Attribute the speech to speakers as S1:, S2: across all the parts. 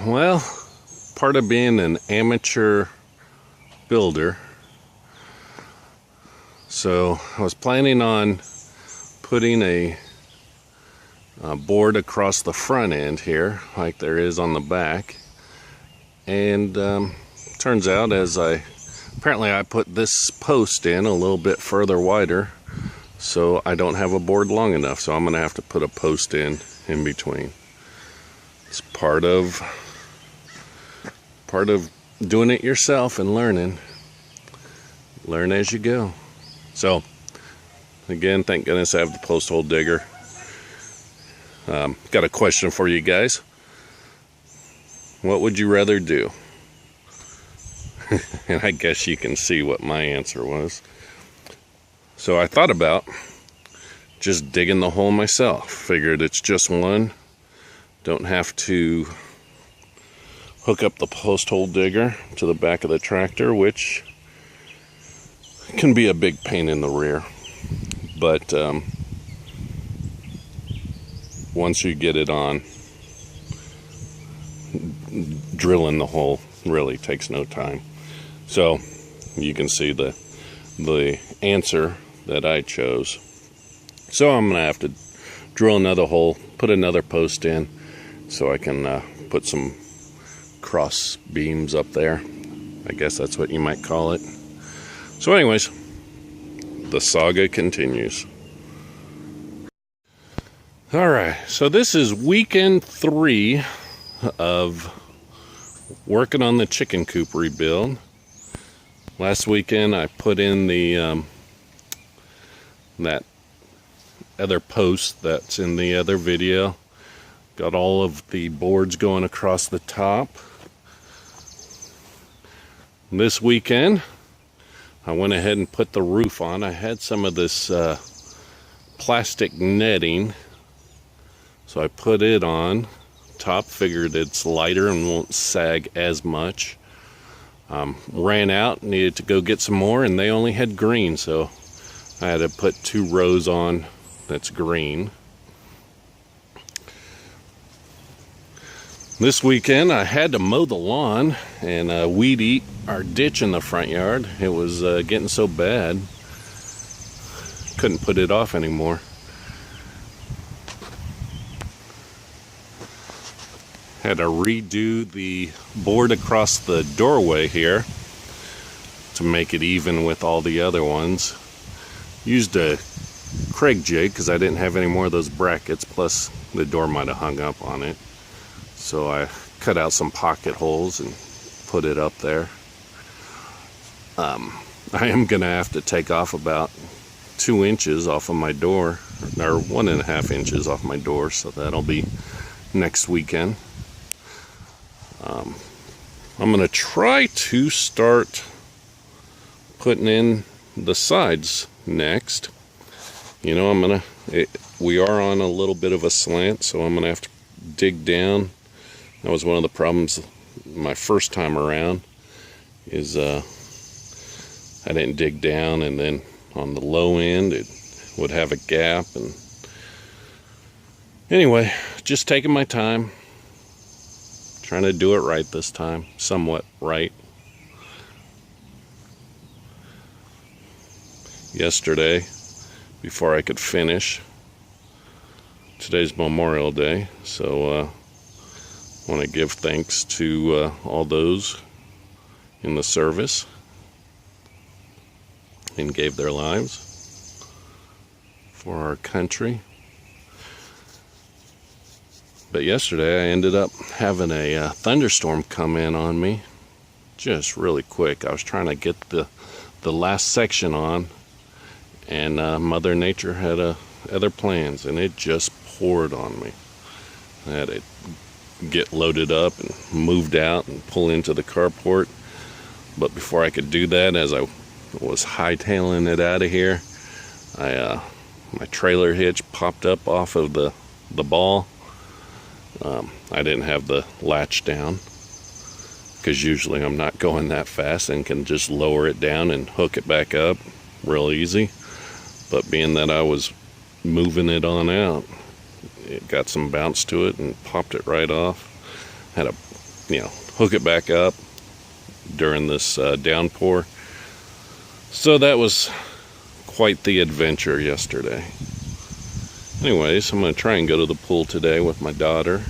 S1: Well, part of being an amateur builder, so I was planning on putting a board across the front end here like there is on the back, and turns out apparently I put this post in a little bit further wider, so I don't have a board long enough, so I'm gonna have to put a post in between. It's part of doing it yourself and learning. Learn as you go. So again, thank goodness I have the post hole digger. Got a question for you guys. What would you rather do? And I guess you can see what my answer was. So I thought about just digging the hole myself. Figured it's just one. Don't have to hook up the post hole digger to the back of the tractor, which can be a big pain in the rear. But once you get it on, drilling the hole really takes no time. So you can see the answer that I chose. So I'm gonna have to drill another hole, put another post in, so I can put some cross beams up there. I guess that's what you might call it. So anyways, the saga continues. All right, so this is weekend 3 of working on the chicken coop rebuild. Last weekend I put in the that other post that's in the other video. Got all of the boards going across the top. This weekend I went ahead and put the roof on. I had some of this plastic netting, so I put it on top. Figured it's lighter and won't sag as much. Ran out, needed to go get some more, and they only had green, so I had to put 2 rows on that's green. This weekend I had to mow the lawn and weed eat our ditch in the front yard. It was getting so bad, couldn't put it off anymore. Had to redo the board across the doorway here to make it even with all the other ones. Used a Craig jig because I didn't have any more of those brackets, plus the door might have hung up on it. So I cut out some pocket holes and put it up there. I am gonna have to take off about 2 inches off of my door, or 1.5 inches off my door, so that'll be next weekend. I'm gonna try to start putting in the sides next. You know, we are on a little bit of a slant, so I'm gonna have to dig down. That was one of the problems my first time around, is I didn't dig down, and then on the low end it would have a gap. And anyway, just taking my time, trying to do it right this time, somewhat right. Yesterday, before I could finish, today's Memorial Day, so want to give thanks to all those in the service and gave their lives for our country. But yesterday I ended up having a thunderstorm come in on me just really quick. I was trying to get the last section on, and Mother Nature had other plans, and it just poured on me. I had to get loaded up and moved out and pull into the carport. But before I could do that, as I was hightailing it out of here, my trailer hitch popped up off of the ball. I didn't have the latch down, because usually I'm not going that fast and can just lower it down and hook it back up real easy. But being that I was moving it on out, it got some bounce to it and popped it right off. Had to hook it back up during this downpour. So that was quite the adventure yesterday. Anyways, I'm going to try and go to the pool today with my daughter.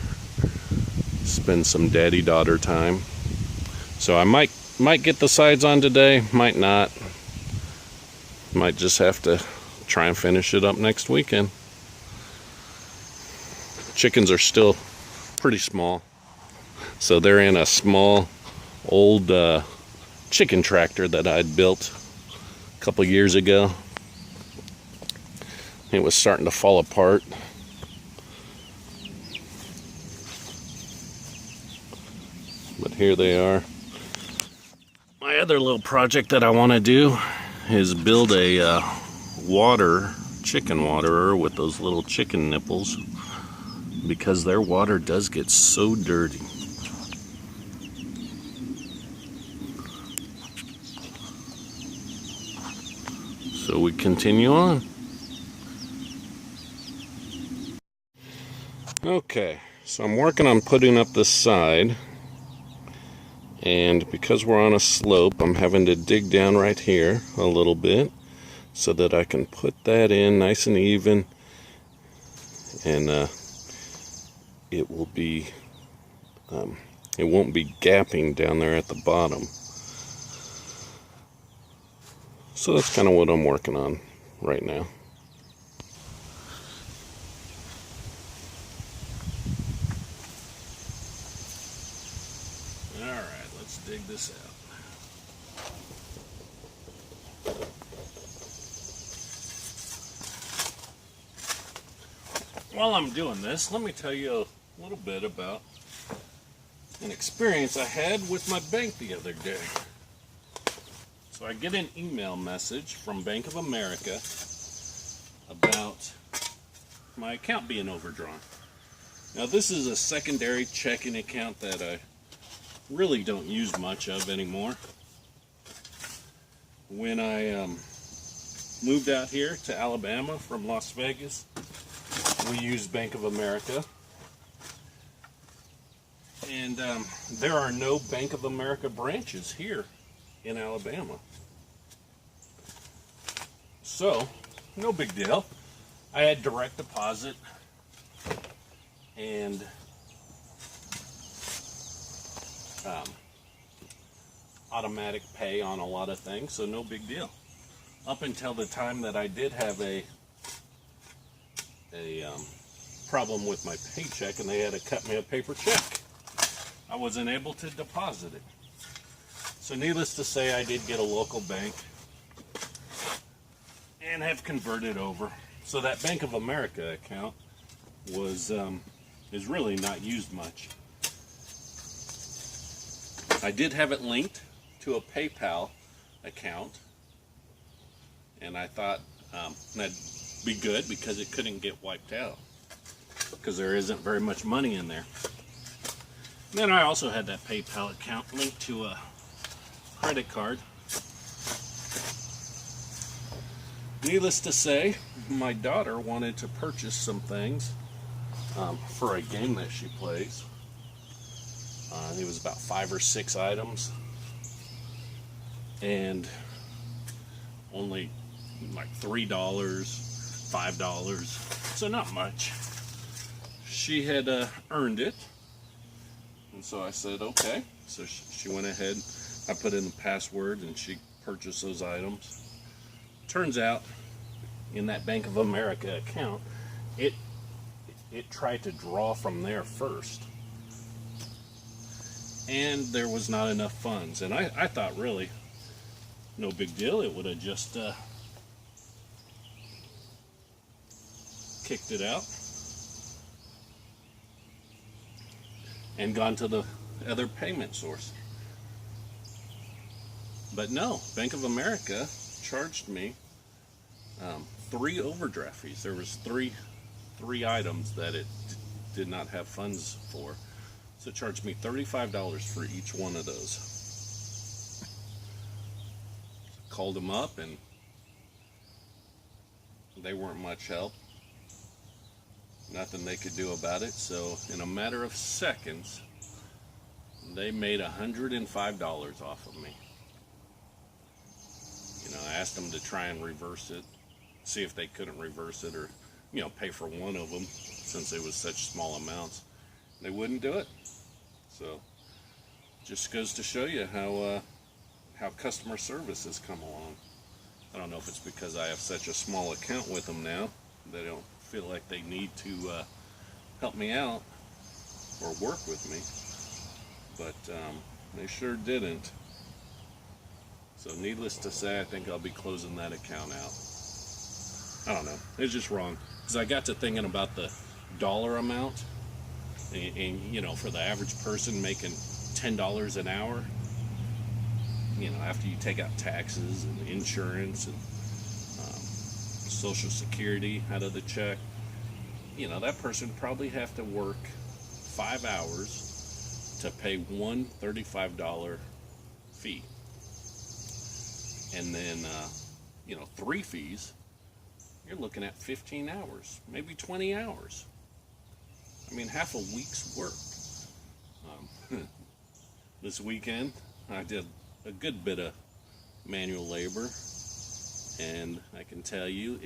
S1: Spend some daddy-daughter time. So I might get the sides on today, might not. Might just have to try and finish it up next weekend. Chickens are still pretty small. So they're in a small old chicken tractor that I'd built a couple years ago. It was starting to fall apart. But here they are. My other little project that I want to do is build a chicken waterer with those little chicken nipples, because their water does get so dirty. So we continue on. Okay, so I'm working on putting up this side, and because we're on a slope, I'm having to dig down right here a little bit so that I can put that in nice and even, and it will be it won't be gapping down there at the bottom. So that's kind of what I'm working on right now. Alright, let's dig this out. While I'm doing this, let me tell you a little bit about an experience I had with my bank the other day. So I get an email message from Bank of America about my account being overdrawn. Now this is a secondary checking account that I really don't use much of anymore. When I moved out here to Alabama from Las Vegas, we used Bank of America. And there are no Bank of America branches here in Alabama. So, no big deal. I had direct deposit and automatic pay on a lot of things, so no big deal. Up until the time that I did have a problem with my paycheck and they had to cut me a paper check. I wasn't able to deposit it. So needless to say, I did get a local bank and have converted over. So that Bank of America account is really not used much. I did have it linked to a PayPal account, and I thought that'd be good because it couldn't get wiped out, because there isn't very much money in there. And then I also had that PayPal account linked to a credit card. Needless to say, my daughter wanted to purchase some things for a game that she plays. It was about 5 or 6 items, and only like $3, $5, so not much. She had earned it, and so I said okay. So she went ahead, I put in the password, and she purchased those items. Turns out, in that Bank of America account, it tried to draw from there first, and there was not enough funds. And I thought, really, no big deal. It would have just kicked it out and gone to the other payment source. But no, Bank of America charged me 3 overdraft fees. There was three items that it did not have funds for. So it charged me $35 for each one of those. Called them up, and they weren't much help. Nothing they could do about it. So in a matter of seconds, They made $105 off of me. I asked them to try and reverse it, see if they couldn't reverse it, or pay for one of them since it was such small amounts. They wouldn't do it. So just goes to show you how customer service has come along. I don't know if it's because I have such a small account with them now, they don't feel like they need to help me out or work with me, but they sure didn't. So needless to say, I think I'll be closing that account out. I don't know, it's just wrong, because I got to thinking about the dollar amount, and for the average person making $10 an hour, after you take out taxes and insurance and Social Security out of the check, that person probably have to work 5 hours to pay one $35 fee. And then, 3 fees, you're looking at 15 hours, maybe 20 hours. I mean, half a week's work. This weekend, I did a good bit of manual labor, and I can tell you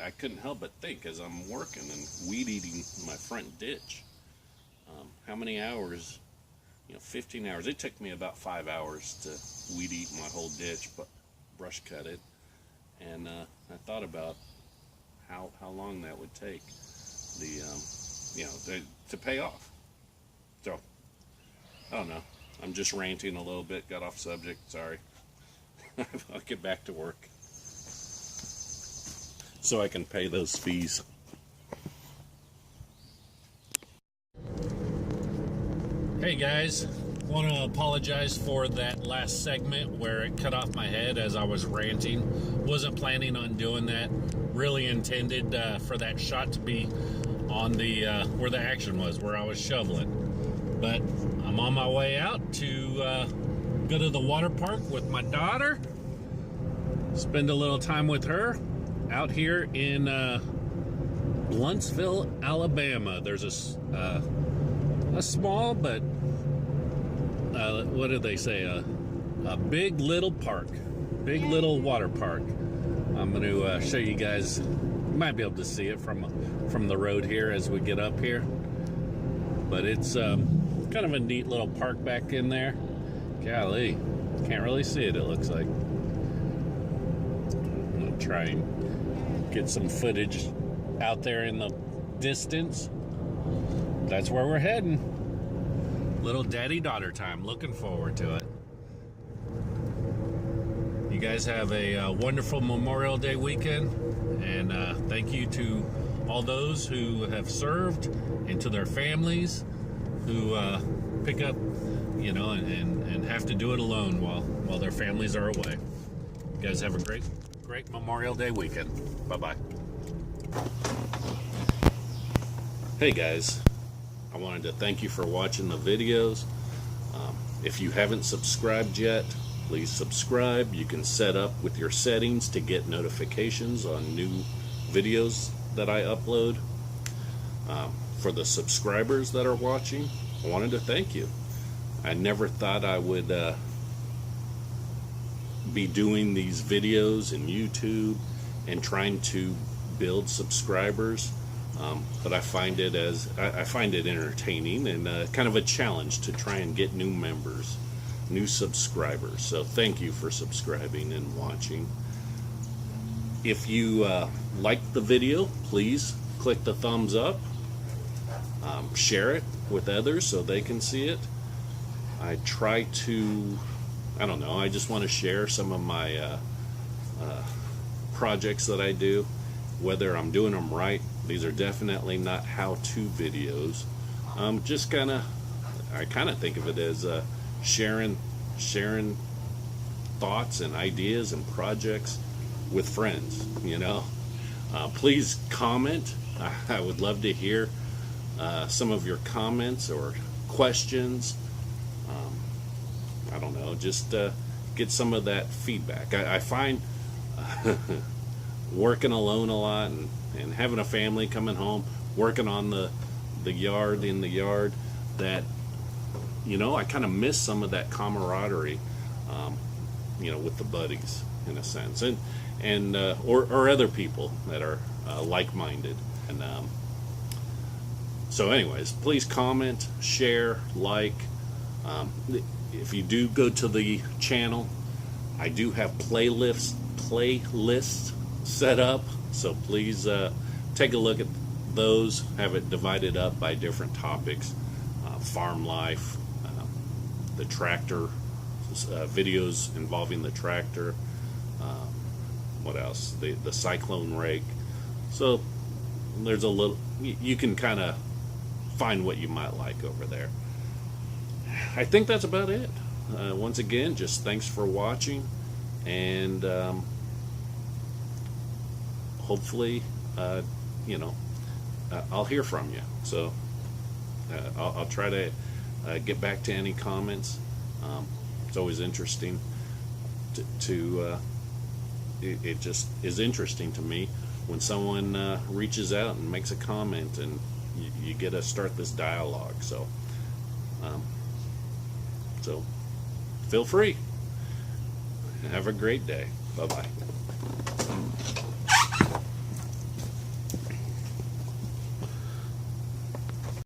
S1: I couldn't help but think as I'm working and weed eating my front ditch, how many hours, 15 hours. It took me about 5 hours to weed eat my whole ditch, but brush cut it, and I thought about how long that would take to pay off. So I don't know, I'm just ranting a little bit, got off subject, sorry. I'll get back to work so I can pay those fees. Hey guys, want to apologize for that last segment where it cut off my head as I was ranting. Wasn't planning on doing that. Really intended for that shot to be on the where the action was, where I was shoveling. But I'm on my way out to go to the water park with my daughter. Spend a little time with her out here in Bluntsville, Alabama. There's a small but what do they say? A big little park, big little water park. I'm going to show you guys. You might be able to see it from the road here as we get up here. But it's kind of a neat little park back in there. Golly, can't really see it. It looks like. I'm going to try and get some footage out there in the distance. That's where we're heading. Little daddy-daughter time. Looking forward to it. You guys have a wonderful Memorial Day weekend, and thank you to all those who have served and to their families who pick up, and have to do it alone while their families are away. You guys have a great Memorial Day weekend. Bye-bye. Hey guys, I wanted to thank you for watching the videos. If you haven't subscribed yet, please subscribe. You can set up with your settings to get notifications on new videos that I upload. For the subscribers that are watching, I wanted to thank you. I never thought I would be doing these videos in YouTube and trying to build subscribers. But I find it entertaining and kind of a challenge to try and get new members, new subscribers. So thank you for subscribing and watching. If you liked the video, please click the thumbs up. Share it with others so they can see it. I try to, I just want to share some of my projects that I do, whether I'm doing them right. These are definitely not how-to videos. I kind of think of it as sharing thoughts and ideas and projects with friends. Please comment. I would love to hear some of your comments or questions. Just get some of that feedback. I find working alone a lot and having a family coming home, working on the yard, in the yard, that, you know, I kind of miss some of that camaraderie, you know, with the buddies, in a sense, and or other people that are like-minded. And so anyways, please comment, share, like. If you do go to the channel, I do have playlists set up, so please take a look at those. Have it divided up by different topics: farm life, the tractor, videos involving the tractor, what else, the cyclone rake. So there's a little, you can kind of find what you might like over there. I think that's about it. Once again, just thanks for watching, and hopefully, you know, I'll hear from you. So I'll try to get back to any comments. It's always interesting it just is interesting to me when someone reaches out and makes a comment, and you get to start this dialogue. So so feel free. Have a great day. Bye-bye.